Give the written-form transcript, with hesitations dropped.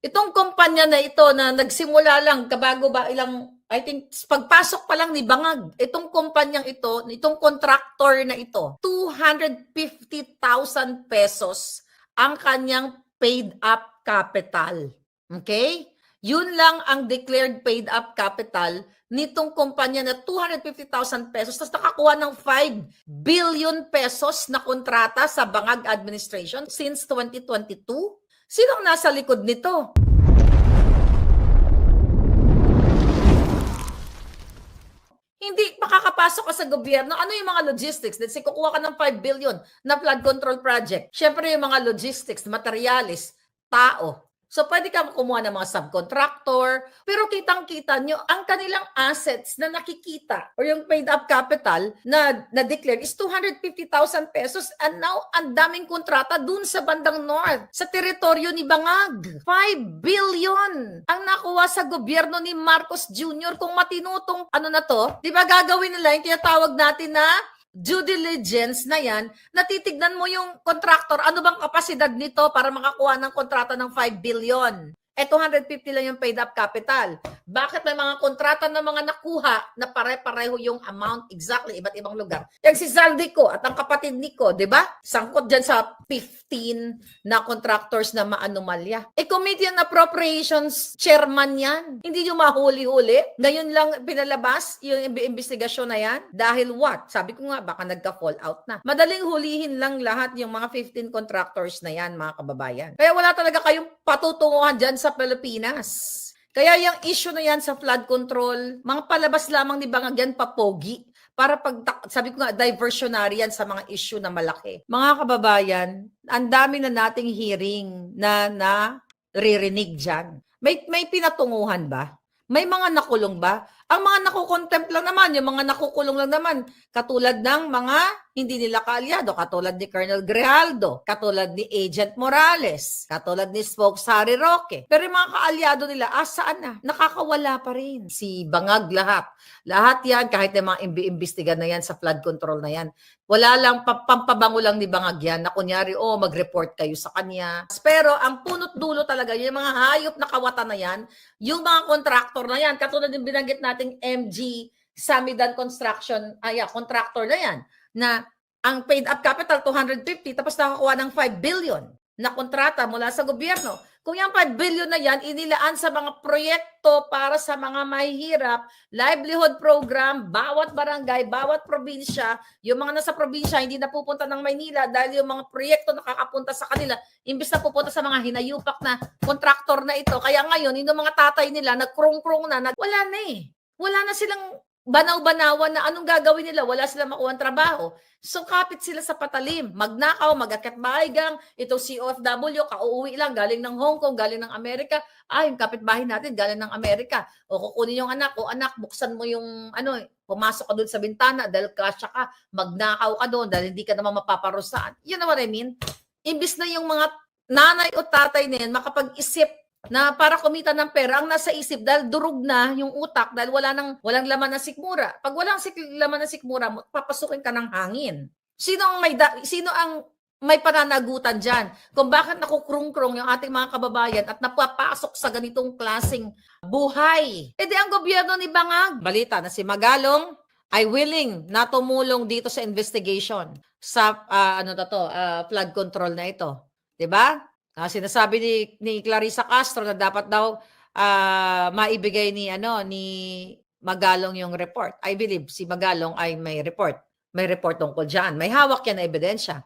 Itong kumpanya na ito na nagsimula lang kabago ba ilang, I think pagpasok pa lang ni Bangag, itong kumpanyang ito, itong contractor na ito, 250,000 pesos ang kanyang paid up capital. Okay? Yun lang ang declared paid up capital nitong kumpanya na 250,000 pesos tapos nakakuha ng 5 billion pesos na kontrata sa Bangag administration since 2022. Sinong nasa likod nito? Hindi makakapasok ka sa gobyerno. Ano yung mga logistics? Let's say, kukuha ka ng 5 billion na flood control project. Siyempre, yung mga logistics, materialis, tao. So, pwede ka kumuha ng mga subcontractor. Pero kitang-kita nyo, ang kanilang assets na nakikita or yung paid up capital na declared is 250,000 pesos. And now, ang daming kontrata dun sa bandang north, sa teritoryo ni Bangag. 5 billion ang nakuha sa gobyerno ni Marcos Jr. Kung matinutong ano na to, di ba gagawin nila yung tinatawag natin na due diligence na yan, natitignan mo yung contractor, ano bang kapasidad nito para makakuha ng kontrata ng 5 billion? 250 lang yung paid up capital. Bakit may mga kontrata na mga nakuha na pare-pareho yung amount exactly, iba't ibang lugar? Yung si Zaldico at ang kapatid Nico, di ba? Sangkot dyan sa 15 na contractors na maanomalya. Committee on Appropriations chairman yan. Hindi nyo mahuli-huli. Ngayon lang pinalabas yung investigasyon na yan. Dahil what? Sabi ko nga, baka nagka-fall out na. Madaling hulihin lang lahat yung mga 15 contractors na yan, mga kababayan. Kaya wala talaga kayong patutunguhan dyan sa Pilipinas. Kaya yung issue na yan sa flood control, mga palabas lamang ni Bangag yan papogi. Para sabi ko nga, diversionary yan sa mga issue na malaki. Mga kababayan, ang dami na nating hearing na naririnig dyan. May pinatunguhan ba? May mga nakulong ba? Ang mga nakukontempt lang naman, yung mga nakukulong lang naman, katulad ng mga hindi nila kaalyado, katulad ni Colonel Grijaldo, katulad ni Agent Morales, katulad ni Spokes Harry Roque. Pero yung mga kaalyado nila, saan na? Nakakawala pa rin. Si Bangag lahat. Lahat yan, kahit yung mga imbestigan na yan sa flood control na yan, wala lang, pampabango lang ni Bangag yan na kunyari, mag-report kayo sa kanya. Pero ang punot dulo talaga, yung mga hayop na kawata na yan, yung mga kontraktor na yan, katulad yung binanggit nating MG Samidan Construction, contractor na yan, na ang paid up capital 250 tapos nakakuha ng 5 billion na kontrata mula sa gobyerno. Kung yung 5 billion na yan, inilaan sa mga proyekto para sa mga mahihirap, livelihood program, bawat barangay, bawat probinsya, yung mga nasa probinsya hindi napupunta ng Maynila dahil yung mga proyekto nakakapunta sa kanila, imbis na pupunta sa mga hinayupak na kontraktor na ito. Kaya ngayon, yung mga tatay nila, nagkrung-krung na, wala na eh. Wala na silang banaw-banawan na anong gagawin nila, wala silang makuha trabaho. So kapit sila sa patalim, magnakaw, mag-akyat bahagang, itong COFW, kauuwi lang, galing ng Hong Kong, galing ng Amerika, yung kapitbahay natin, galing ng Amerika. O kukunin yung anak, anak, buksan mo yung, pumasok ka doon sa bintana dahil kasya ka, magnakaw ka doon dahil hindi ka naman mapaparusaan. You know what I mean? Imbis na yung mga nanay o tatay na yan, makapag-isip na para kumita ng pera, ang nasa isip dahil durog na yung utak dahil walang laman ng sikmura. Pag walang laman ng sikmura, papasukin ka ng hangin. Sino ang may pananagutan diyan kung bakit nakukrung-krung yung ating mga kababayan at napapasok sa ganitong klaseng buhay? Di ang gobyerno ni Bangag. Balita na si Magalong ay willing na tumulong dito sa investigation sa flood control na ito. 'Di ba? Sinasabi ni Clarissa Castro na dapat daw maibigay ni Magalong yung report. I believe si Magalong ay may report tungkol diyan. May hawak yan na ebidensya.